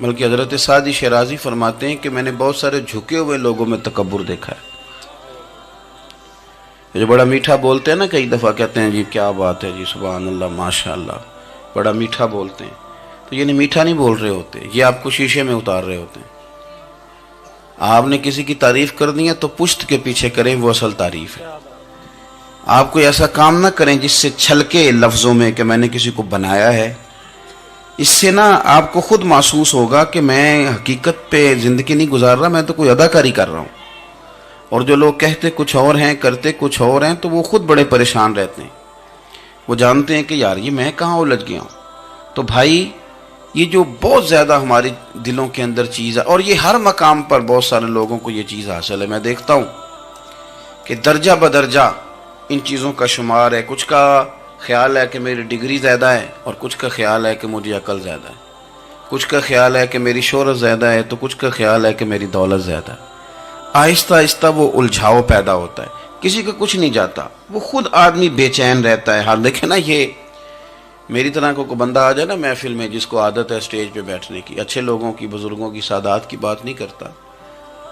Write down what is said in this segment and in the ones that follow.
بلکہ حضرت سعدی شیرازی فرماتے ہیں کہ میں نے بہت سارے جھکے ہوئے لوگوں میں تکبر دیکھا ہے. جو بڑا میٹھا بولتے ہیں نا، کئی دفعہ کہتے ہیں جی کیا بات ہے جی، سبحان اللہ ماشاء اللہ، بڑا میٹھا بولتے ہیں، تو یعنی میٹھا نہیں بول رہے ہوتے، یہ آپ کو شیشے میں اتار رہے ہوتے ہیں. آپ نے کسی کی تعریف کرنی ہے تو پشت کے پیچھے کریں، وہ اصل تعریف ہے. آپ کوئی ایسا کام نہ کریں جس سے چھلکے لفظوں میں کہ میں نے کسی کو بنایا ہے. اس سے نا آپ کو خود محسوس ہوگا کہ میں حقیقت پہ زندگی نہیں گزار رہا، میں تو کوئی اداکاری کر رہا ہوں. اور جو لوگ کہتے کچھ اور ہیں کرتے کچھ اور ہیں تو وہ خود بڑے پریشان رہتے ہیں. وہ جانتے ہیں کہ یار یہ میں کہاں الجھ گیا ہوں. تو بھائی یہ جو بہت زیادہ ہمارے دلوں کے اندر چیز ہے، اور یہ ہر مقام پر بہت سارے لوگوں کو یہ چیز حاصل ہے. میں دیکھتا ہوں کہ درجہ بدرجہ ان چیزوں کا شمار ہے. کچھ کا خیال ہے کہ میری ڈگری زیادہ ہے، اور کچھ کا خیال ہے کہ مجھے عقل زیادہ ہے. کچھ کا خیال ہے کہ میری شہرت زیادہ ہے، تو کچھ کا خیال ہے کہ میری دولت زیادہ ہے. آہستہ آہستہ وہ الجھاؤ پیدا ہوتا ہے. کسی کا کچھ نہیں جاتا، وہ خود آدمی بے چین رہتا ہے. حال دیکھیں نا، یہ میری طرح کو بندہ آ جائے نا محفل میں جس کو عادت ہے اسٹیج پہ بیٹھنے کی، اچھے لوگوں کی، بزرگوں کی، سادات کی بات نہیں کرتا،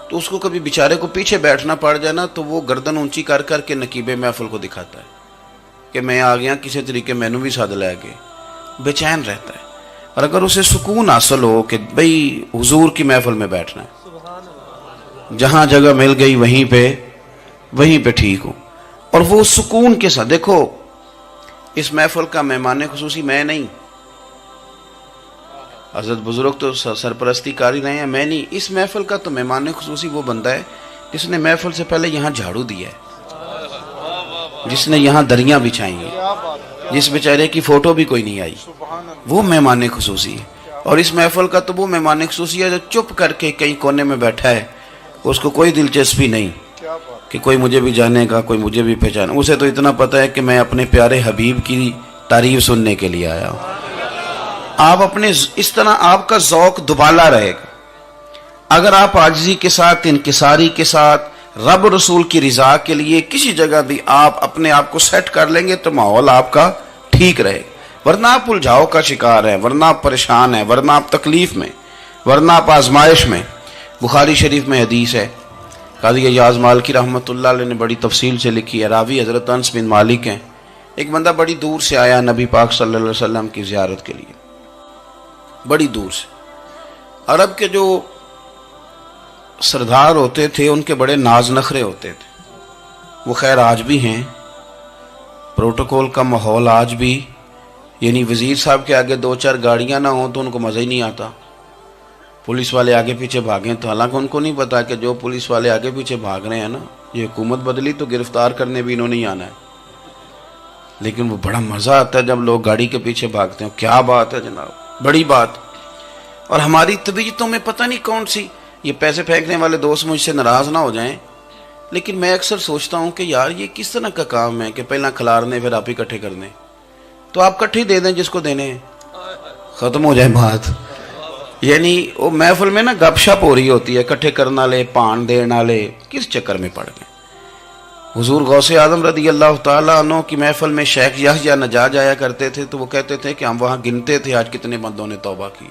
تو اس کو کبھی بیچارے کو پیچھے بیٹھنا پڑ جائے نا تو وہ گردن اونچی کر کر کے نقیب محفل کو دکھاتا ہے کہ میں آ گیا، کسی طریقے مینو بھی ساتھ لے کے، بے چین رہتا ہے. اور اگر اسے سکون حاصل ہو کہ بھئی حضور کی محفل میں بیٹھنا ہے، جہاں جگہ مل گئی وہیں پہ ٹھیک ہو، اور وہ سکون کے ساتھ. دیکھو اس محفل کا مہمان خصوصی میں نہیں، حضرت بزرگ تو سرپرستی کاری رہے ہیں، میں نہیں. اس محفل کا تو مہمان خصوصی وہ بندہ ہے جس نے محفل سے پہلے یہاں جھاڑو دیا ہے، جس نے یہاں دریاں بچھائی ہیں، جس بیچارے کی فوٹو بھی کوئی نہیں آئی، وہ مہمان خصوصی ہے. اور اس محفل کا تو وہ مہمان خصوصی ہے جو چپ کر کے کہیں کونے میں بیٹھا ہے، اس کو کوئی دلچسپی نہیں کہ کوئی مجھے بھی جانے گا، کوئی مجھے بھی پہچانے. اسے تو اتنا پتہ ہے کہ میں اپنے پیارے حبیب کی تعریف سننے کے لیے آیا ہوں. آپ اپنے اس طرح آپ کا ذوق دوبالا رہے گا اگر آپ عاجزی کے ساتھ، انکساری کے ساتھ، رب رسول کی رضا کے لیے کسی جگہ بھی آپ اپنے آپ کو سیٹ کر لیں گے تو ماحول آپ کا ٹھیک رہے. ورنہ آپ الجھاؤ کا شکار ہیں، ورنہ آپ پریشان ہیں، ورنہ آپ تکلیف میں، ورنہ آپ آزمائش میں. بخاری شریف میں حدیث ہے، قاضی ایاز مالکی رحمۃ اللہ علیہ نے بڑی تفصیل سے لکھی ہے. راوی حضرت انس بن مالک ہیں. ایک بندہ بڑی دور سے آیا نبی پاک صلی اللہ علیہ وسلم کی زیارت کے لیے، بڑی دور سے. عرب کے جو سردار ہوتے تھے ان کے بڑے ناز نخرے ہوتے تھے. وہ خیر آج بھی ہیں، پروٹوکول کا ماحول آج بھی، یعنی وزیر صاحب کے آگے دو چار گاڑیاں نہ ہوں تو ان کو مزہ ہی نہیں آتا. پولیس والے آگے پیچھے بھاگیں تو حالانکہ ان کو نہیں پتا کہ جو پولیس والے آگے پیچھے بھاگ رہے ہیں نا، یہ حکومت بدلی تو گرفتار کرنے بھی انہوں نے آنا ہے. لیکن وہ بڑا مزہ آتا ہے جب لوگ گاڑی کے پیچھے بھاگتے ہیں. کیا بات ہے جناب، بڑی بات. اور ہماری طبیعتوں میں پتہ نہیں کون سی، یہ پیسے پھینکنے والے دوست مجھ سے ناراض نہ ہو جائیں، لیکن میں اکثر سوچتا ہوں کہ یار یہ کس طرح کا کام ہے کہ پہلا کھلارنے پھر آپ اکٹھے کرنے. تو آپ کٹھے دے دیں جس کو دینے ہیں، ختم ہو جائے بات. یعنی وہ محفل میں نا گپ شپ ہو رہی ہوتی ہے، اکٹھے کرنا لے، پان دینا لے، کس چکر میں پڑ گئے. حضور غوث اعظم رضی اللہ تعالیٰ عنہ کی محفل میں شیخ یحییٰ نجار جایا کرتے تھے تو وہ کہتے تھے کہ ہم وہاں گنتے تھے آج کتنے بندوں نے توبہ کی،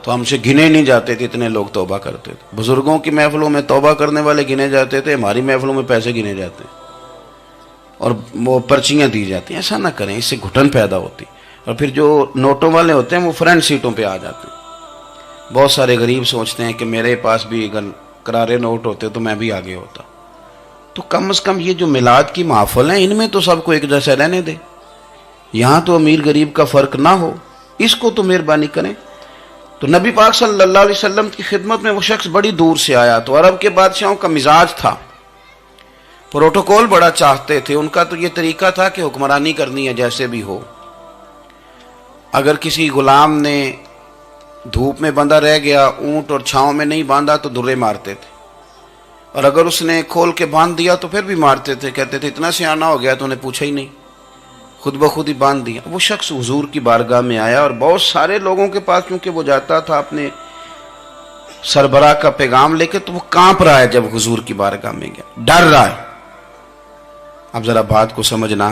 تو ہم سے گنے نہیں جاتے تھے، اتنے لوگ توبہ کرتے تھے. بزرگوں کی محفلوں میں توبہ کرنے والے گنے جاتے تھے، ہماری محفلوں میں پیسے گنے جاتے ہیں اور وہ پرچیاں دی جاتی ہیں. ایسا نہ کریں، اس سے گھٹن پیدا ہوتی. اور پھر جو نوٹوں والے ہوتے ہیں وہ فرنٹ سیٹوں پہ آ جاتے ہیں. بہت سارے غریب سوچتے ہیں کہ میرے پاس بھی اگر کرارے نوٹ ہوتے تو میں بھی آگے ہوتا. تو کم از کم یہ جو میلاد کی محفل ہیں ان میں تو سب کو ایک جیسا رہنے دے. یہاں تو امیر غریب کا فرق نہ ہو، اس کو تو مہربانی کریں. تو نبی پاک صلی اللہ علیہ وسلم کی خدمت میں وہ شخص بڑی دور سے آیا. تو عرب کے بادشاہوں کا مزاج تھا، پروٹوکول بڑا چاہتے تھے. ان کا تو یہ طریقہ تھا کہ حکمرانی کرنی ہے جیسے بھی ہو. اگر کسی غلام نے دھوپ میں بندھا رہ گیا، اونٹ اور چھاؤں میں نہیں باندھا تو درے مارتے تھے، اور اگر اس نے کھول کے باندھ دیا تو پھر بھی مارتے تھے. کہتے تھے اتنا سیانا ہو گیا تو انہیں پوچھا ہی نہیں، خود بخود ہی باندھ دیا. وہ شخص حضور کی بارگاہ میں آیا اور بہت سارے لوگوں کے پاس کیونکہ وہ جاتا تھا اپنے سربراہ کا پیغام لے کے، تو وہ کانپ رہا ہے جب حضور کی بارگاہ میں گیا، ڈر رہا ہے. اب ذرا بات کو سمجھنا،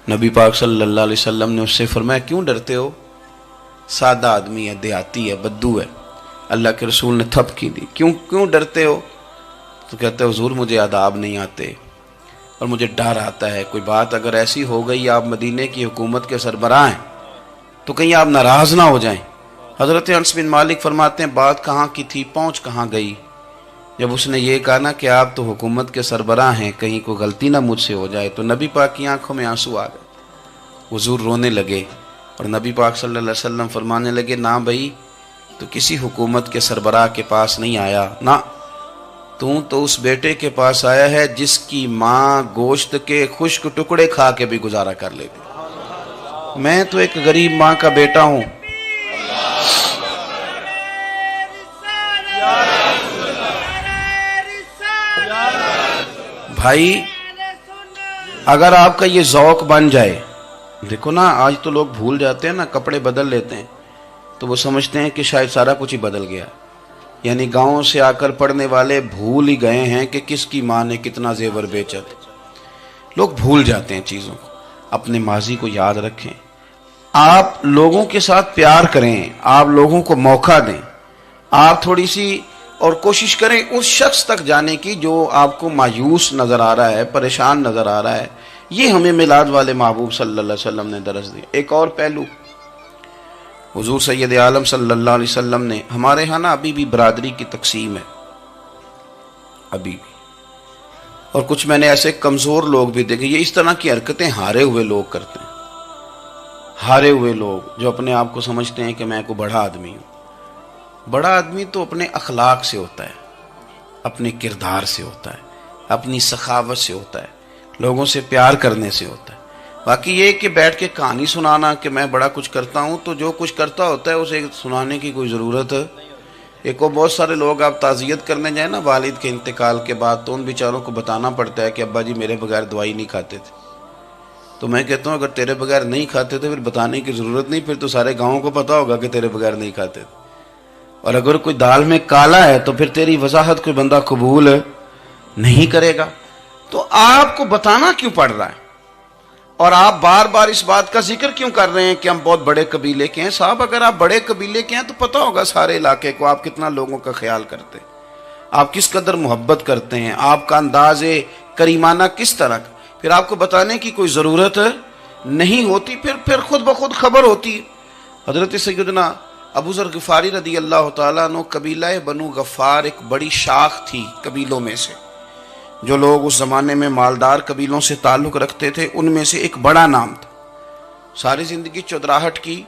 نبی پاک صلی اللہ علیہ وسلم نے اس سے فرمایا کیوں ڈرتے ہو؟ سادہ آدمی ہے، دیہاتی ہے، بدو ہے. اللہ کے رسول نے تھپ کی دی. کیوں ڈرتے ہو؟ تو کہتے حضور مجھے آداب نہیں آتے اور مجھے ڈر آتا ہے کوئی بات اگر ایسی ہو گئی آپ مدینے کی حکومت کے سربراہ ہیں تو کہیں آپ ناراض نہ ہو جائیں. حضرت انس بن مالک فرماتے ہیں بات کہاں کی تھی، پہنچ کہاں گئی. جب اس نے یہ کہا نا کہ آپ تو حکومت کے سربراہ ہیں، کہیں کوئی غلطی نہ مجھ سے ہو جائے، تو نبی پاک کی آنکھوں میں آنسو آ گئے. حضور رونے لگے اور نبی پاک صلی اللہ علیہ وسلم فرمانے لگے نہ بھائی تو کسی حکومت کے سربراہ کے پاس نہیں آیا، نہ تو اس بیٹے کے پاس آیا ہے جس کی ماں گوشت کے خشک ٹکڑے کھا کے بھی گزارا کر لیتی. میں تو ایک غریب ماں کا بیٹا ہوں. بھائی اگر آپ کا یہ ذوق بن جائے، دیکھو نا آج تو لوگ بھول جاتے ہیں نا، کپڑے بدل لیتے ہیں تو وہ سمجھتے ہیں کہ شاید سارا کچھ ہی بدل گیا. یعنی گاؤں سے آ کر پڑھنے والے بھول ہی گئے ہیں کہ کس کی ماں نے کتنا زیور بیچا تھا. لوگ بھول جاتے ہیں چیزوں کو. اپنے ماضی کو یاد رکھیں، آپ لوگوں کے ساتھ پیار کریں، آپ لوگوں کو موقع دیں، آپ تھوڑی سی اور کوشش کریں اس شخص تک جانے کی جو آپ کو مایوس نظر آ رہا ہے، پریشان نظر آ رہا ہے. یہ ہمیں میلاد والے محبوب صلی اللہ علیہ وسلم نے درس دیا. ایک اور پہلو، حضور سید عالم صلی اللہ علیہ وسلم نے، ہمارے ہاں نا ابھی بھی برادری کی تقسیم ہے ابھی بھی، اور کچھ میں نے ایسے کمزور لوگ بھی دیکھے، یہ اس طرح کی حرکتیں ہارے ہوئے لوگ کرتے ہیں. ہارے ہوئے لوگ جو اپنے آپ کو سمجھتے ہیں کہ میں کوئی بڑا آدمی ہوں. بڑا آدمی تو اپنے اخلاق سے ہوتا ہے، اپنے کردار سے ہوتا ہے، اپنی سخاوت سے ہوتا ہے، لوگوں سے پیار کرنے سے ہوتا ہے. باقی یہ کہ بیٹھ کے کہانی سنانا کہ میں بڑا کچھ کرتا ہوں، تو جو کچھ کرتا ہوتا ہے اسے سنانے کی کوئی ضرورت ہے. ایک اور بہت سارے لوگ آپ تعزیت کرنے جائیں نا والد کے انتقال کے بعد، تو ان بیچاروں کو بتانا پڑتا ہے کہ ابا جی میرے بغیر دوائی نہیں کھاتے تھے. تو میں کہتا ہوں اگر تیرے بغیر نہیں کھاتے تھے پھر بتانے کی ضرورت نہیں، پھر تو سارے گاؤں کو پتا ہوگا کہ تیرے بغیر نہیں کھاتے تھے. اور اگر کوئی دال میں کالا ہے تو پھر تیری وضاحت کوئی بندہ قبول نہیں کرے گا. تو آپ کو بتانا کیوں پڑ رہا ہے اور آپ بار بار اس بات کا ذکر کیوں کر رہے ہیں کہ ہم بہت بڑے قبیلے کے ہیں؟ صاحب اگر آپ بڑے قبیلے کے ہیں تو پتہ ہوگا سارے علاقے کو آپ کتنا لوگوں کا خیال کرتے ہیں، آپ کس قدر محبت کرتے ہیں، آپ کا انداز کریمانہ کس طرح کا. پھر آپ کو بتانے کی کوئی ضرورت نہیں ہوتی، پھر خود بخود خبر ہوتی. حضرت سیدنا ابو ذر غفاری رضی اللہ تعالیٰ عنہ، قبیلہ بنو غفار ایک بڑی شاخ تھی قبیلوں میں سے. جو لوگ اس زمانے میں مالدار قبیلوں سے تعلق رکھتے تھے ان میں سے ایک بڑا نام تھا. ساری زندگی چودراہٹ کی،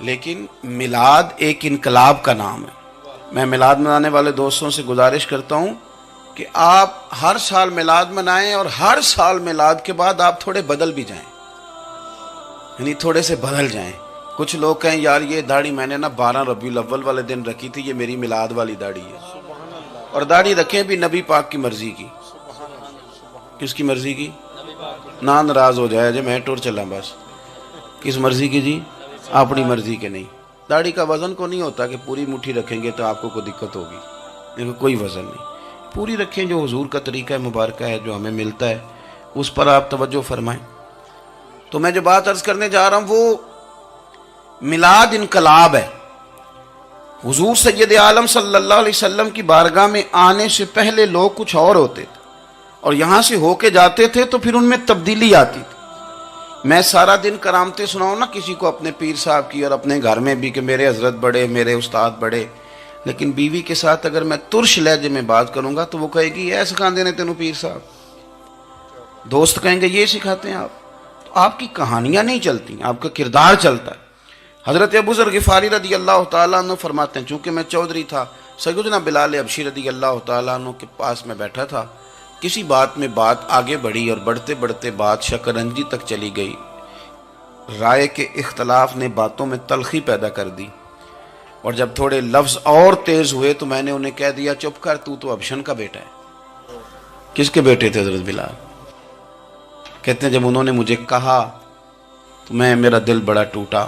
لیکن میلاد ایک انقلاب کا نام ہے. میں میلاد منانے والے دوستوں سے گزارش کرتا ہوں کہ آپ ہر سال میلاد منائیں اور ہر سال میلاد کے بعد آپ تھوڑے بدل بھی جائیں، یعنی تھوڑے سے بدل جائیں. کچھ لوگ کہیں یار یہ داڑھی میں نے نا 12 ربیع الاول والے دن رکھی تھی، یہ میری میلاد والی داڑھی ہے. اور داڑھی رکھیں بھی نبی پاک کی مرضی کی. کس کی مرضی کی؟ نہ ناراض ہو جائے جی میں ٹور چلا بس. کس مرضی کی جی؟ اپنی مرضی کے نہیں. داڑھی کا وزن کو نہیں ہوتا کہ پوری مٹھی رکھیں گے تو آپ کو کوئی دقت ہوگی، لیکن کوئی وزن نہیں. پوری رکھیں، جو حضور کا طریقہ مبارکہ ہے جو ہمیں ملتا ہے اس پر آپ توجہ فرمائیں. تو میں جو بات عرض کرنے جا رہا ہوں وہ میلاد انقلاب ہے. حضور سید عالم صلی اللہ علیہ وسلم کی بارگاہ میں آنے سے پہلے لوگ کچھ اور ہوتے تھے اور یہاں سے ہو کے جاتے تھے تو پھر ان میں تبدیلی آتی تھی. میں سارا دن کرامتیں سناؤں نا کسی کو اپنے پیر صاحب کی اور اپنے گھر میں بھی کہ میرے حضرت بڑے، میرے استاد بڑے، لیکن بیوی کے ساتھ اگر میں ترش لہجے میں بات کروں گا تو وہ کہے گی اے سکھاندے نے تینوں پیر صاحب. دوست کہیں گے یہ سکھاتے ہیں آپ. تو آپ کی کہانیاں نہیں چلتی، آپ کا کردار چلتا ہے. حضرت ابو ذر غفاری رضی اللہ تعالیٰ عنہ فرماتے ہیں چونکہ میں چودھری تھا، سیدنا بلال حبشی رضی اللہ تعالیٰ عنہ کے پاس میں بیٹھا تھا. کسی بات میں بات آگے بڑھی اور بڑھتے بڑھتے بات شکرنجی تک چلی گئی. رائے کے اختلاف نے باتوں میں تلخی پیدا کر دی اور جب تھوڑے لفظ اور تیز ہوئے تو میں نے انہیں کہہ دیا چپ کر، تو ابشن کا بیٹا ہے. کس کے بیٹے تھے حضرت بلال؟ کہتے ہیں جب انہوں نے مجھے کہا تو میرا دل بڑا ٹوٹا،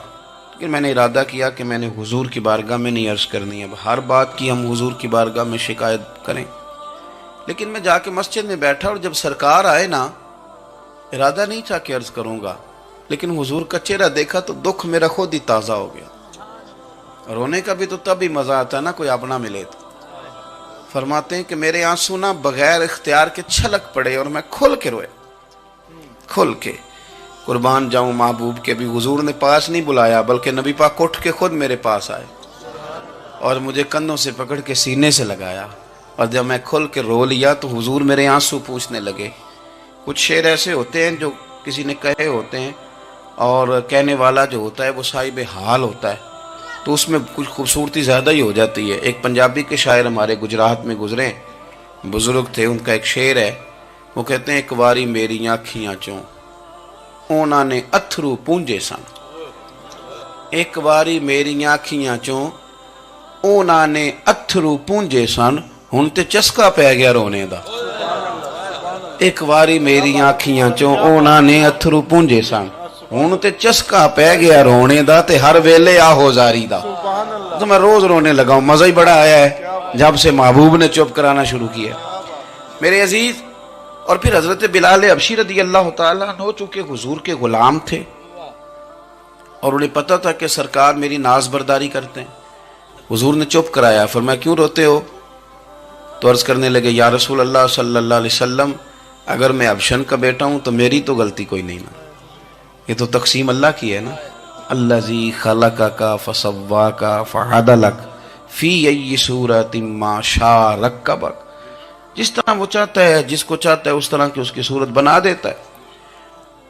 لیکن میں نے ارادہ کیا کہ میں نے حضور کی بارگاہ میں نہیں عرض کرنی. اب ہر بات کی ہم حضور کی بارگاہ میں شکایت کریں. لیکن میں جا کے مسجد میں بیٹھا اور جب سرکار آئے نا، ارادہ نہیں تھا کہ عرض کروں گا، لیکن حضور کا چہرہ دیکھا تو دکھ میرا خود ہی تازہ ہو گیا۔ رونے کا بھی تو تب ہی مزہ آتا ہے نا کوئی اپنا ملے تو۔ فرماتے ہیں کہ میرے آنسو نہ بغیر اختیار کے چھلک پڑے اور میں کھل کے رویا، کھل کے۔ قربان جاؤں محبوب کے بھی حضور نے پاس نہیں بلایا، بلکہ نبی پاک اٹھ کے خود میرے پاس آئے اور مجھے کندھوں سے پکڑ کے سینے سے لگایا، اور جب میں کھل کے رو لیا تو حضور میرے آنسو پوچھنے لگے۔ کچھ شعر ایسے ہوتے ہیں جو کسی نے کہے ہوتے ہیں، اور کہنے والا جو ہوتا ہے وہ صاحب حال ہوتا ہے، تو اس میں کچھ خوبصورتی زیادہ ہی ہو جاتی ہے۔ ایک پنجابی کے شاعر ہمارے گجرات میں گزرے، بزرگ تھے، ان کا ایک شعر ہے، وہ کہتے ہیں ایک واری میری آنکھیاں چوں اونا نے اتھرو پونجے سن، ایک واری میری آنکھیاں چوں اونا نے اتھرو پونجے سن، ہن تے چسکا پہ گیا رونے دا۔ ایک واری میری آنکھیاں چوں اونا نے اتھرو پونجے سن، ہن تے چسکا پہ گیا رونے دا، تے ہر ویلے آہو زاری دا۔ تو میں روز رونے لگا ہوں، مزہ ہی بڑا آیا ہے جب سے محبوب نے چپ کرانا شروع کیا۔ میرے عزیز، اور پھر حضرت بلال حبشی رضی اللہ تعالیٰ عنہ چونکہ حضور کے غلام تھے اور انہیں پتہ تھا کہ سرکار میری ناز برداری کرتے ہیں، حضور نے چپ کرایا۔ فرمایا کیوں روتے ہو؟ تو عرض کرنے لگے یا رسول اللہ صلی اللہ علیہ وسلم، اگر میں ابشن کا بیٹا ہوں تو میری تو غلطی کوئی نہیں نا، یہ تو تقسیم اللہ کی ہے نا۔ الذی خلقک فسواک فعدلک فی ای صورت ما شاء رکبک، جس طرح وہ چاہتا ہے، جس کو چاہتا ہے اس طرح کی اس کی صورت بنا دیتا ہے۔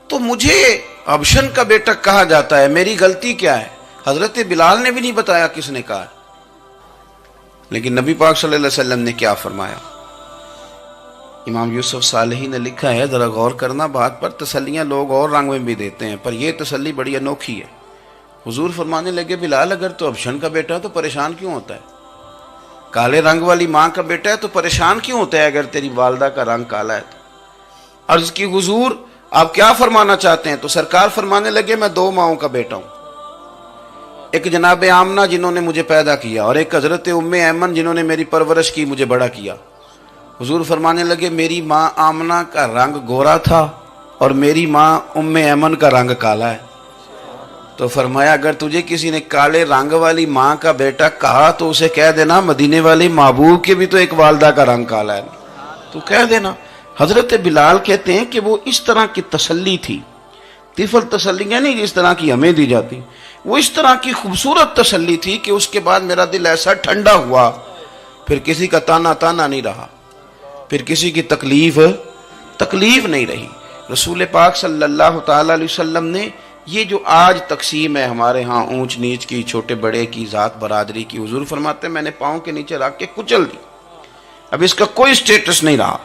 تو مجھے ابشن کا بیٹا کہا جاتا ہے، میری غلطی کیا ہے؟ حضرت بلال نے بھی نہیں بتایا کس نے کہا، لیکن نبی پاک صلی اللہ علیہ وسلم نے کیا فرمایا؟ امام یوسف صالحی نے لکھا ہے، ذرا غور کرنا بات پر، تسلیاں لوگ اور رنگ میں بھی دیتے ہیں، پر یہ تسلی بڑی انوکھی ہے۔ حضور فرمانے لگے بلال اگر تو ابشن کا بیٹا ہے تو پریشان کیوں ہوتا ہے؟ کالے رنگ والی ماں کا بیٹا ہے تو پریشان کیوں ہوتا ہے اگر تیری والدہ کا رنگ کالا ہے تو؟ عرض کی حضور آپ کیا فرمانا چاہتے ہیں؟ تو سرکار فرمانے لگے میں دو ماؤں کا بیٹا ہوں، ایک جناب آمنہ جنہوں نے مجھے پیدا کیا، اور ایک حضرت ام ایمن جنہوں نے میری پرورش کی، مجھے بڑا کیا۔ حضور فرمانے لگے میری ماں آمنہ کا رنگ گورا تھا اور میری ماں ام ایمن کا رنگ کالا ہے۔ تو فرمایا اگر تجھے کسی نے کالے رنگ والی ماں کا بیٹا کہا تو اسے کہہ دینا مدینے والی محبوب کے بھی تو ایک والدہ کا رنگ کالا ہے، تو کہہ دینا۔ حضرت بلال کہتے ہیں کہ وہ اس طرح کی تسلی تھی، طفل تسلیاں نہیں جس طرح کی ہمیں دی جاتی، وہ اس طرح کی خوبصورت تسلی تھی کہ اس کے بعد میرا دل ایسا ٹھنڈا ہوا، پھر کسی کا تانا نہیں رہا، پھر کسی کی تکلیف نہیں رہی۔ رسول پاک صلی اللہ تعالی علیہ وسلم نے یہ جو آج تقسیم ہے ہمارے ہاں اونچ نیچ کی، چھوٹے بڑے کی، ذات برادری کی، حضور فرماتے ہیں میں نے پاؤں کے نیچے رکھ کے کچل دی، اب اس کا کوئی سٹیٹس نہیں رہا،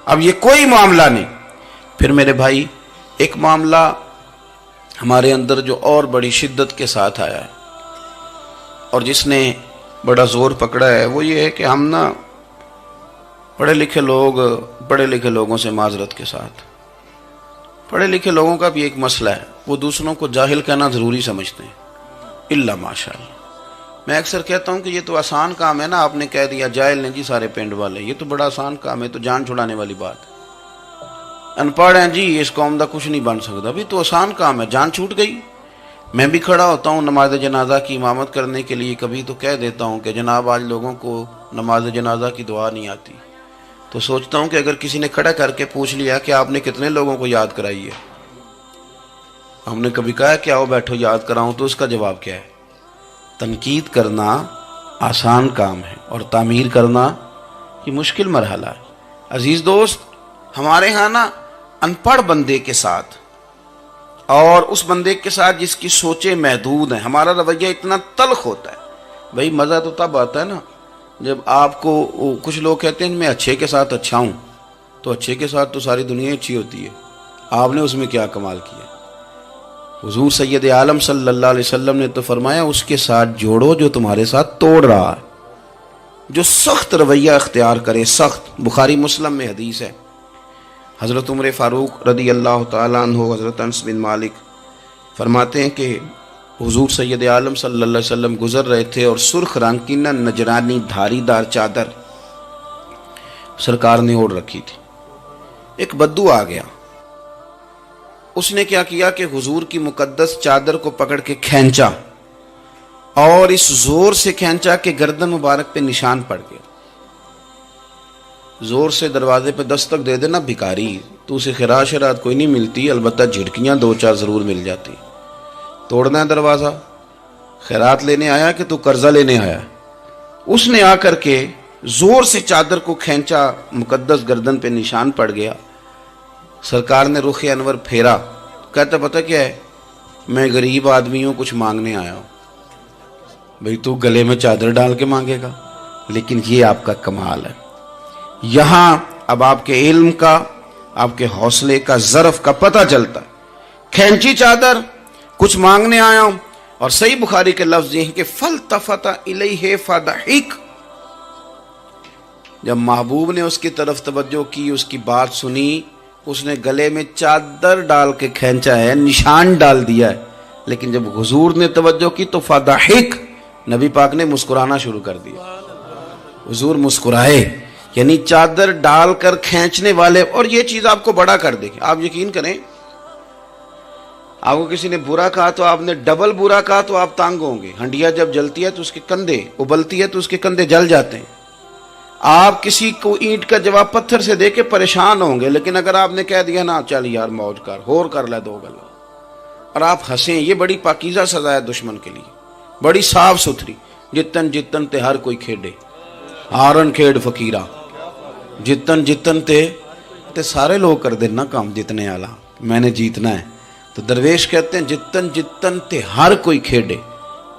اب یہ کوئی معاملہ نہیں۔ پھر میرے بھائی ایک معاملہ ہمارے اندر جو اور بڑی شدت کے ساتھ آیا ہے اور جس نے بڑا زور پکڑا ہے، وہ یہ ہے کہ ہم نا پڑھے لکھے لوگوں سے معذرت کے ساتھ، پڑھے لکھے لوگوں کا بھی ایک مسئلہ ہے، وہ دوسروں کو جاہل کہنا ضروری سمجھتے ہیں، الا ماشاءاللہ۔ میں اکثر کہتا ہوں کہ یہ تو آسان کام ہے نا، آپ نے کہہ دیا جاہل نے جی سارے پنڈ والے، یہ تو بڑا آسان کام ہے، تو جان چھڑانے والی بات ہے۔ ان پڑھ ہیں جی اس قوم دا کچھ نہیں بن سکتا، بھی تو آسان کام ہے، جان چھوٹ گئی۔ میں بھی کھڑا ہوتا ہوں نماز جنازہ کی امامت کرنے کے لیے، کبھی تو کہہ دیتا ہوں کہ جناب آج لوگوں کو نماز جنازہ کی دعا نہیں آتی، تو سوچتا ہوں کہ اگر کسی نے کھڑا کر کے پوچھ لیا کہ آپ نے کتنے لوگوں کو یاد کرائی ہے، ہم نے کبھی کہا کہ آؤ بیٹھو یاد کراؤں، تو اس کا جواب کیا ہے؟ تنقید کرنا آسان کام ہے اور تعمیر کرنا یہ مشکل مرحلہ ہے۔ عزیز دوست، ہمارے ہاں نا ان پڑھ بندے کے ساتھ اور اس بندے کے ساتھ جس کی سوچیں محدود ہیں، ہمارا رویہ اتنا تلخ ہوتا ہے۔ بھئی مزہ تو تب آتا ہے نا جب آپ کو، کچھ لوگ کہتے ہیں میں اچھے کے ساتھ اچھا ہوں، تو اچھے کے ساتھ تو ساری دنیا اچھی ہوتی ہے، آپ نے اس میں کیا کمال کیا؟ حضور سید عالم صلی اللہ علیہ وسلم نے تو فرمایا اس کے ساتھ جوڑو جو تمہارے ساتھ توڑ رہا ہے، جو سخت رویہ اختیار کرے، سخت۔ بخاری مسلم میں حدیث ہے، حضرت عمر فاروق رضی اللہ تعالیٰ عنہ، حضرت انس بن مالک فرماتے ہیں کہ حضور سید عالم صلی اللہ علیہ وسلم گزر رہے تھے اور سرخ رنگ کی نہ نجرانی دھاری دار چادر سرکار نے اوڑھ رکھی تھی۔ ایک بدو آ گیا، اس نے کیا کیا کہ حضور کی مقدس چادر کو پکڑ کے کھینچا، اور اس زور سے کھینچا کہ گردن مبارک پہ نشان پڑ گیا۔ زور سے دروازے پہ دستک دے دینا بھکاری، تو اسے خراش شرات کوئی نہیں ملتی، البتہ جھڑکیاں دو چار ضرور مل جاتی۔ توڑنا ہے دروازہ، خیرات لینے آیا کہ تو قرضہ لینے آیا؟ اس نے آ کر کے زور سے چادر کو کھینچا، مقدس گردن پہ نشان پڑ گیا۔ سرکار نے رخ انور پھیرا، کہتا پتہ کیا ہے، میں غریب آدمی ہوں، کچھ مانگنے آیا ہوں۔ بھئی تو گلے میں چادر ڈال کے مانگے گا؟ لیکن یہ آپ کا کمال ہے۔ یہاں اب آپ کے علم کا، آپ کے حوصلے کا، ظرف کا پتہ چلتا ہے۔ کھینچی چادر، کچھ مانگنے آیا ہوں، اور صحیح بخاری کے لفظ یہ ہیں کہ فَالْتَفَتَ إِلَيْهِ فَضَحِكَ، جب محبوب نے اس کی طرف توجہ کی، اس کی بات سنی، اس نے گلے میں چادر ڈال کے کھینچا ہے، نشان ڈال دیا ہے، لیکن جب حضور نے توجہ کی تو فَضَحِكَ، نبی پاک نے مسکرانا شروع کر دیا۔ حضور مسکرائے، یعنی چادر ڈال کر کھینچنے والے، اور یہ چیز آپ کو بڑا کر دے گی۔ آپ یقین کریں، آپ کو کسی نے برا کہا تو آپ نے ڈبل برا کہا تو آپ تانگ ہوں گے۔ ہنڈیا جب جلتی ہے تو اس کے کندھے، ابلتی ہے تو اس کے کندھے جل جاتے ہیں۔ آپ کسی کو اینٹ کا جواب پتھر سے دے کے پریشان ہوں گے، لیکن اگر آپ نے کہہ دیا نا چل یار موج کر، ہور کر لے دو گلا، اور آپ ہنسیں، یہ بڑی پاکیزہ سزا ہے دشمن کے لیے، بڑی صاف ستھری۔ جتن جتن تے ہر کوئی کھیڈے، ہارن کھیڈ فقیرہ، جتن جتن تے سارے لوگ کر دینا کام جتنے آلہ، میں نے جیتنا ہے۔ تو درویش کہتے ہیں جتن جتن تے ہر کوئی کھیڈے،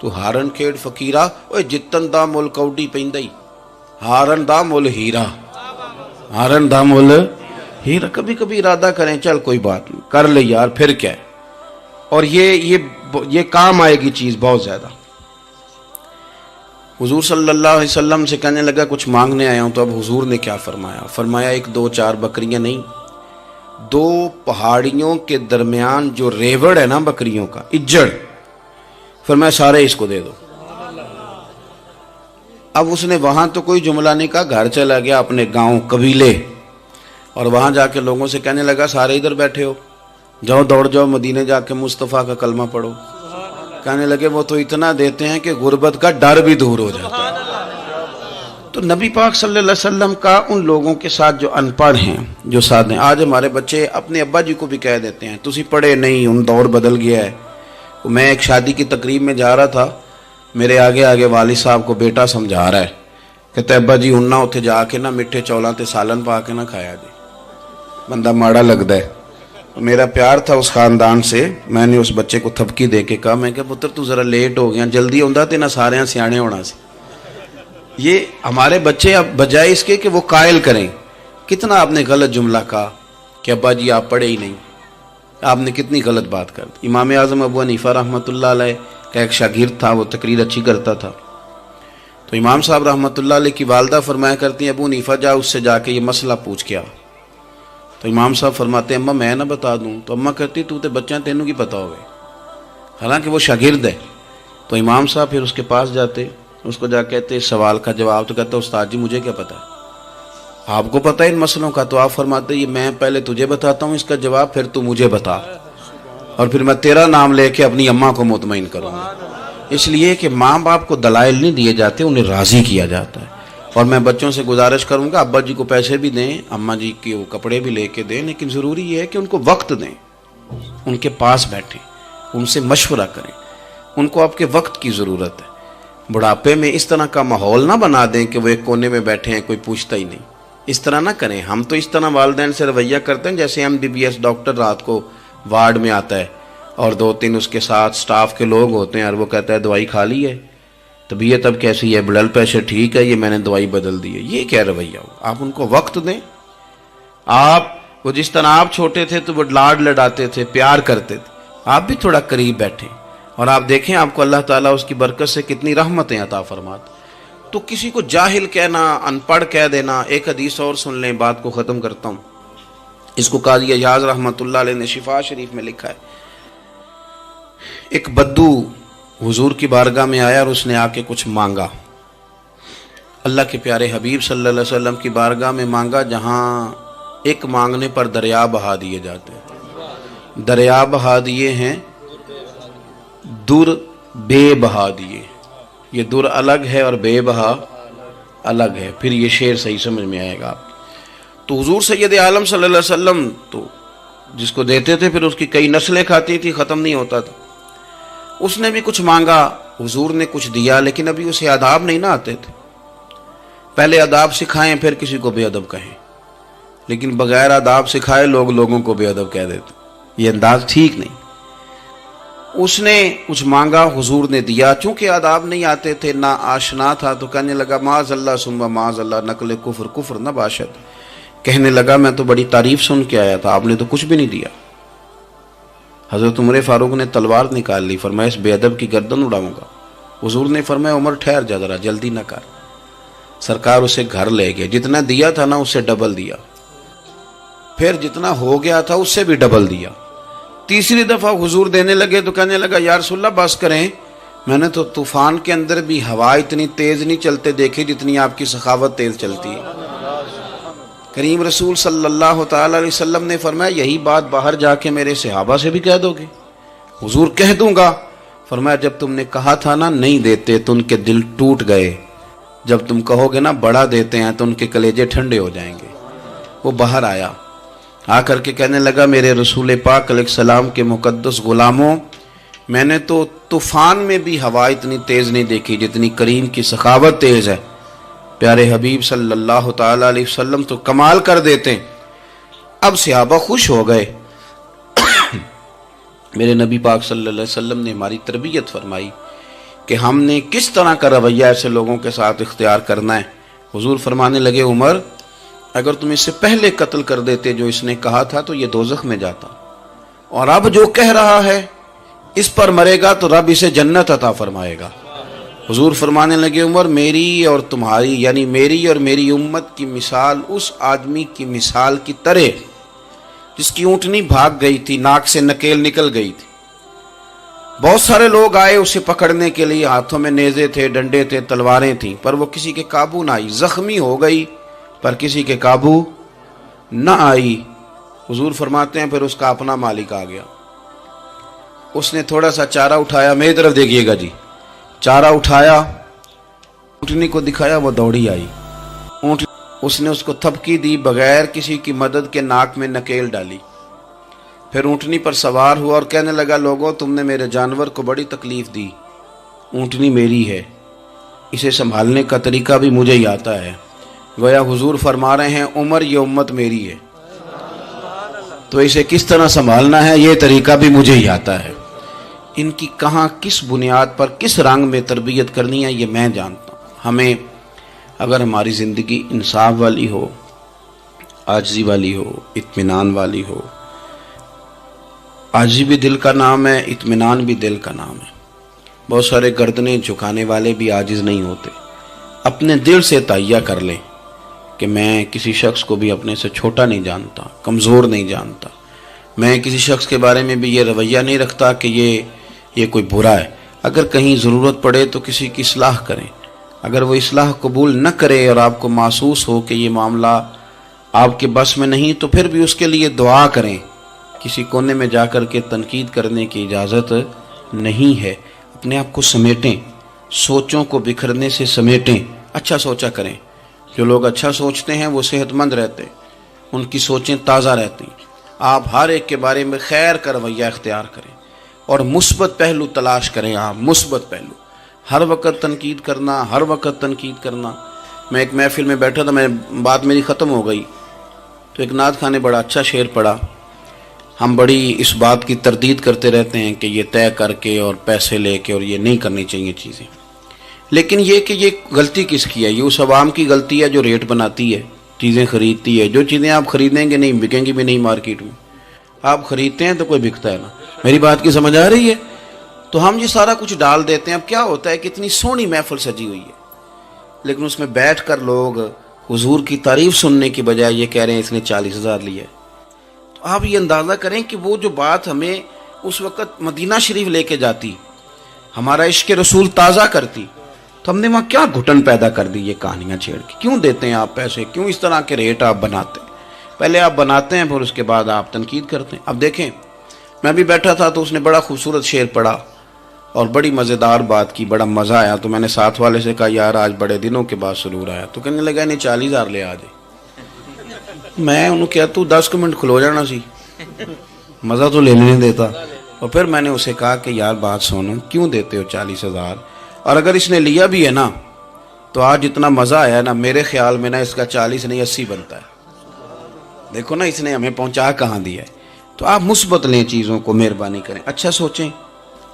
تو ہارن کھیڈ فقیرہ، اوے جتن دا مل کوڈی پیندائی، ہارن دا مل ہیرا، ہارن دا مل ہیرا۔ کبھی کبھی ارادہ کریں چل کوئی بات نہیں، کر لے یار، پھر کیا ہے۔ اور یہ کام آئے گی چیز بہت زیادہ۔ حضور صلی اللہ علیہ وسلم سے کہنے لگا کچھ مانگنے آیا ہوں، تو اب حضور نے کیا فرمایا؟ فرمایا ایک دو چار بکریاں نہیں، دو پہاڑیوں کے درمیان جو ریوڑ ہے نا بکریوں کا، اجڑ، فرمایا سارے اس کو دے دو۔ اب اس نے وہاں تو کوئی جملہ نہیں کہا، گھر چلا گیا اپنے گاؤں قبیلے، اور وہاں جا کے لوگوں سے کہنے لگا سارے ادھر بیٹھے ہو، جاؤ دوڑ جاؤ مدینے جا کے مصطفیٰ کا کلمہ پڑھو۔ کہنے لگے وہ تو اتنا دیتے ہیں کہ غربت کا ڈر بھی دور ہو جاتا ہے۔ تو نبی پاک صلی اللہ علیہ وسلم کا ان لوگوں کے ساتھ جو ان پڑھ ہیں، جو ساتھ ہیں، آج ہمارے بچے اپنے ابا جی کو بھی کہہ دیتے ہیں تسی پڑھے نہیں، ان دور بدل گیا ہے۔ میں ایک شادی کی تقریب میں جا رہا تھا، میرے آگے آگے والد صاحب کو بیٹا سمجھا رہا ہے، کہتا ہے ابا جی ہن نہ اتنے جا کے نہ میٹھے چولاں تے سالن پا کے نہ کھایا جی، بندہ ماڑا لگتا ہے۔ میرا پیار تھا اس خاندان سے، میں نے اس بچے کو تھپکی دے کے کہا، میں کہا پتر تو ذرا لیٹ ہو گیا، جلدی ہوندا تے نہ سارے سیانے ہونا سی۔ یہ ہمارے بچے اب بجائے اس کے کہ وہ قائل کریں، کتنا آپ نے غلط جملہ کہا کہ ابا جی آپ پڑھے ہی نہیں، آپ نے کتنی غلط بات کر دی۔ امام اعظم ابو حنیفہ رحمۃ اللہ علیہ کا ایک شاگرد تھا، وہ تقریر اچھی کرتا تھا، تو امام صاحب رحمۃ اللہ علیہ کی والدہ فرمایا کرتی ہیں ابو حنیفہ جا اس سے جا کے یہ مسئلہ پوچھ کے آ۔ تو امام صاحب فرماتے ہیں اماں میں نہ بتا دوں، تو اماں کہتی تو تے بچہ تینوں کی پتہ ہوئے، حالانکہ وہ شاگرد ہے۔ تو امام صاحب پھر اس کے پاس جاتے، اس کو جا کہتے سوال کا جواب، تو کہتا استاد جی مجھے کیا پتا ہے، آپ کو پتہ ہے ان مسئلوں کا؟ تو آپ فرماتے یہ میں پہلے تجھے بتاتا ہوں اس کا جواب، پھر تو مجھے بتا، اور پھر میں تیرا نام لے کے اپنی اماں کو مطمئن کروں گا۔ اس لیے کہ ماں باپ کو دلائل نہیں دیے جاتے، انہیں راضی کیا جاتا ہے۔ اور میں بچوں سے گزارش کروں گا ابا جی کو پیسے بھی دیں، اماں جی کے وہ کپڑے بھی لے کے دیں، لیکن ضروری یہ ہے کہ ان کو وقت دیں، ان کے پاس بیٹھیں، ان سے مشورہ کریں، ان کو آپ کے وقت کی ضرورت ہے۔ بڑھاپے میں اس طرح کا ماحول نہ بنا دیں کہ وہ ایک کونے میں بیٹھے ہیں، کوئی پوچھتا ہی نہیں، اس طرح نہ کریں۔ ہم تو اس طرح والدین سے رویہ کرتے ہیں جیسے MBBS ڈاکٹر رات کو وارڈ میں آتا ہے اور دو تین اس کے ساتھ سٹاف کے لوگ ہوتے ہیں، اور وہ کہتا ہے دوائی کھا لی ہے، طبیعت اب کیسی ہے، بلڈ پریشر ٹھیک ہے، یہ میں نے دوائی بدل دی ہے۔ یہ کیا رویہ ہو؟ آپ ان کو وقت دیں۔ وہ جس طرح آپ چھوٹے تھے تو وہ لاڈ لڑاتے تھے، پیار کرتے تھے، آپ بھی تھوڑا قریب بیٹھیں، اور آپ دیکھیں آپ کو اللہ تعالیٰ اس کی برکت سے کتنی رحمتیں عطا فرماتے۔ تو کسی کو جاہل کہنا، ان پڑھ کہہ دینا۔ ایک حدیث اور سن لیں، بات کو ختم کرتا ہوں۔ اس کو قاضی ایاز رحمۃ اللہ علیہ نے شفا شریف میں لکھا ہے، ایک بدو حضور کی بارگاہ میں آیا اور اس نے آ کے کچھ مانگا، اللہ کے پیارے حبیب صلی اللہ علیہ وسلم کی بارگاہ میں مانگا جہاں ایک مانگنے پر دریا بہا دیے جاتے ہیں۔ دریا بہا دیے ہیں، در بے بہا دیے. یہ در الگ ہے اور بے بہا الگ ہے. پھر یہ شعر صحیح سمجھ میں آئے گا آپ. تو حضور سید عالم صلی اللہ علیہ وسلم تو جس کو دیتے تھے پھر اس کی کئی نسلیں کھاتی تھی، ختم نہیں ہوتا تھا. اس نے بھی کچھ مانگا، حضور نے کچھ دیا، لیکن ابھی اسے آداب نہیں نہ آتے تھے. پہلے آداب سکھائیں پھر کسی کو بے ادب کہیں، لیکن بغیر آداب سکھائے لوگ لوگوں کو بے ادب کہہ دیتے. یہ انداز ٹھیک نہیں. اس نے کچھ مانگا، حضور نے دیا. چونکہ آداب نہیں آتے تھے، نہ آشنا تھا، تو کہنے لگا معاذ اللہ ثم معاذ اللہ نقل کفر کفر نہ باشد. کہنے لگا میں تو بڑی تعریف سن کے آیا تھا، آپ نے تو کچھ بھی نہیں دیا. حضرت عمر فاروق نے تلوار نکال لی، فرمایا اس بے ادب کی گردن اڑاؤں گا. حضور نے فرمایا عمر ٹھہر جا ذرا، جلدی نہ کر. سرکار اسے گھر لے گئے. جتنا دیا تھا نا اس سے ڈبل دیا، پھر جتنا ہو گیا تھا اس سے بھی ڈبل دیا. تیسری دفعہ حضور دینے لگے تو کہنے لگا یا رسول اللہ بس کریں، میں نے تو طوفان کے اندر بھی ہوا اتنی تیز نہیں چلتے دیکھے جتنی آپ کی سخاوت تیز چلتی ہے. کریم رسول صلی اللہ تعالی علیہ وسلم نے فرمایا یہی بات باہر جا کے میرے صحابہ سے بھی کہہ دو گے؟ حضور کہہ دوں گا. فرمایا جب تم نے کہا تھا نا نہیں دیتے تو ان کے دل ٹوٹ گئے، جب تم کہو گے نا بڑا دیتے ہیں تو ان کے کلیجے ٹھنڈے ہو جائیں گے. وہ باہر آیا، آ کر کے کہنے لگا میرے رسول پاک علیہ السلام کے مقدس غلاموں، میں نے تو طوفان میں بھی ہوا اتنی تیز نہیں دیکھی جتنی کریم کی سخاوت تیز ہے. پیارے حبیب صلی اللہ تعالی علیہ وسلم تو کمال کر دیتے ہیں. اب صحابہ خوش ہو گئے. میرے نبی پاک صلی اللہ علیہ وسلم نے ہماری تربیت فرمائی کہ ہم نے کس طرح کا رویہ ایسے لوگوں کے ساتھ اختیار کرنا ہے. حضور فرمانے لگے عمر اگر تم اس سے پہلے قتل کر دیتے جو اس نے کہا تھا تو یہ دوزخ میں جاتا، اور اب جو کہہ رہا ہے اس پر مرے گا تو رب اسے جنت عطا فرمائے گا. حضور فرمانے لگے عمر میری اور تمہاری یعنی میری اور میری امت کی مثال اس آدمی کی مثال کی طرح جس کی اونٹنی بھاگ گئی تھی، ناک سے نکیل نکل گئی تھی. بہت سارے لوگ آئے اسے پکڑنے کے لیے، ہاتھوں میں نیزے تھے، ڈنڈے تھے، تلواریں تھیں، پر وہ کسی کے قابو نہ آئی. زخمی ہو گئی پر کسی کے قابو نہ آئی. حضور فرماتے ہیں پھر اس کا اپنا مالک آ گیا. اس نے تھوڑا سا چارہ اٹھایا، میری طرف دیکھیے گا جی، چارہ اٹھایا، اونٹنی کو دکھایا، وہ دوڑی آئی. اس نے اس کو تھپکی دی، بغیر کسی کی مدد کے ناک میں نکیل ڈالی. پھر اونٹنی پر سوار ہوا اور کہنے لگا لوگوں تم نے میرے جانور کو بڑی تکلیف دی، اونٹنی میری ہے، اسے سنبھالنے کا طریقہ بھی مجھے ہی آتا ہے. گویا حضور فرما رہے ہیں عمر یہ امت میری ہے تو اسے کس طرح سنبھالنا ہے یہ طریقہ بھی مجھے ہی آتا ہے. ان کی کہاں کس بنیاد پر کس رنگ میں تربیت کرنی ہے یہ میں جانتا ہوں. ہمیں اگر ہماری زندگی انصاف والی ہو، عاجزی والی ہو، اطمینان والی ہو، عاجزی بھی دل کا نام ہے، اطمینان بھی دل کا نام ہے. بہت سارے گردنیں جھکانے والے بھی عاجز نہیں ہوتے. اپنے دل سے تہیہ کر لیں کہ میں کسی شخص کو بھی اپنے سے چھوٹا نہیں جانتا، کمزور نہیں جانتا. میں کسی شخص کے بارے میں بھی یہ رویہ نہیں رکھتا کہ یہ کوئی برا ہے. اگر کہیں ضرورت پڑے تو کسی کی اصلاح کریں. اگر وہ اصلاح قبول نہ کرے اور آپ کو محسوس ہو کہ یہ معاملہ آپ کے بس میں نہیں تو پھر بھی اس کے لیے دعا کریں. کسی کونے میں جا کر کے تنقید کرنے کی اجازت نہیں ہے. اپنے آپ کو سمیٹیں، سوچوں کو بکھرنے سے سمیٹیں، اچھا سوچا کریں. جو لوگ اچھا سوچتے ہیں وہ صحت مند رہتے ہیں، ان کی سوچیں تازہ رہتی. آپ ہر ایک کے بارے میں خیر کا رویہ اختیار کریں اور مثبت پہلو تلاش کریں. آپ مثبت پہلو، ہر وقت تنقید کرنا. میں ایک محفل میں بیٹھا تھا، بات میری ختم ہو گئی تو ایک نعت خواں نے بڑا اچھا شعر پڑھا. ہم بڑی اس بات کی تردید کرتے رہتے ہیں کہ یہ طے کر کے اور پیسے لے کے اور یہ نہیں کرنی چاہیے چیزیں، لیکن یہ کہ یہ غلطی کس کی ہے؟ یہ اس عوام کی غلطی ہے جو ریٹ بناتی ہے، چیزیں خریدتی ہے. جو چیزیں آپ خریدیں گے نہیں بکیں گی بھی نہیں مارکیٹ میں. آپ خریدتے ہیں تو کوئی بکتا ہے نا. میری بات کی سمجھ آ رہی ہے؟ تو ہم یہ سارا کچھ ڈال دیتے ہیں. اب کیا ہوتا ہے کہ اتنی سونی محفل سجی ہوئی ہے لیکن اس میں بیٹھ کر لوگ حضور کی تعریف سننے کی بجائے یہ کہہ رہے ہیں اس نے 40,000 لیا ہے. تو آپ یہ اندازہ کریں کہ وہ جو بات ہمیں اس وقت مدینہ شریف لے کے جاتی، ہمارا عشق رسول تازہ کرتی، تو ہم نے وہاں کیا گھٹن پیدا کر دی یہ کہانیاں چھیڑ کے. کیوں دیتے ہیں آپ پیسے؟ کیوں اس طرح کے ریٹ آپ بناتے ہیں؟ پہلے آپ بناتے ہیں پھر اس کے بعد آپ تنقید کرتے ہیں. اب دیکھیں میں بھی بیٹھا تھا تو اس نے بڑا خوبصورت شعر پڑھا اور بڑی مزیدار بات کی, بڑا مزہ آیا. تو میں نے ساتھ والے سے کہا یار آج بڑے دنوں کے بعد سرور آیا. تو کہنے لگا نہیں 40,000 لے آ جائے. میں انہوں کہا تو 10 منٹ کھلو جانا سی, مزہ تو لینے دیتا. اور پھر میں نے اسے کہا کہ یار بات سنو, کیوں دیتے ہو 40,000, اور اگر اس نے لیا بھی ہے نا تو آج جتنا مزہ آیا نا میرے خیال میں نا اس کا 40 نہیں 80 بنتا ہے. دیکھو نا اس نے ہمیں پہنچا کہاں دیا ہے. تو آپ مثبت لیں چیزوں کو, مہربانی کریں, اچھا سوچیں,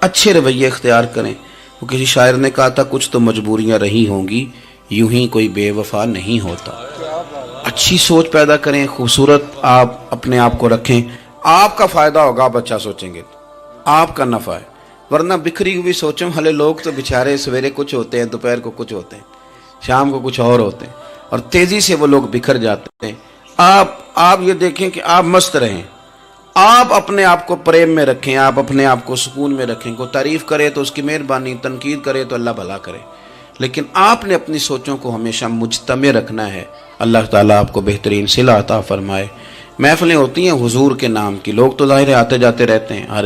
اچھے رویے اختیار کریں. وہ کسی شاعر نے کہا تھا کچھ تو مجبوریاں رہی ہوں گی, یوں ہی کوئی بے وفا نہیں ہوتا. اچھی سوچ پیدا کریں, خوبصورت آپ اپنے آپ کو رکھیں. آپ کا فائدہ ہوگا, آپ اچھا سوچیں گے آپ کا نفع ہے. ورنہ بکھری ہوئی سوچیں والے لوگ تو بیچارے سویرے کچھ ہوتے ہیں, دوپہر کو کچھ ہوتے ہیں, شام کو کچھ اور ہوتے ہیں, اور تیزی سے وہ لوگ بکھر جاتے ہیں. آپ یہ دیکھیں کہ آپ مست رہیں, آپ اپنے آپ کو پریم میں رکھیں, آپ اپنے آپ کو سکون میں رکھیں. کوئی تعریف کرے تو اس کی مہربانی, تنقید کرے تو اللہ بھلا کرے, لیکن آپ نے اپنی سوچوں کو ہمیشہ مجتمع رکھنا ہے. اللہ تعالیٰ آپ کو بہترین صلہ عطا فرمائے. محفلیں ہوتی ہیں حضور کے نام کی, لوگ تو ظاہر آتے جاتے رہتے ہیں, ہر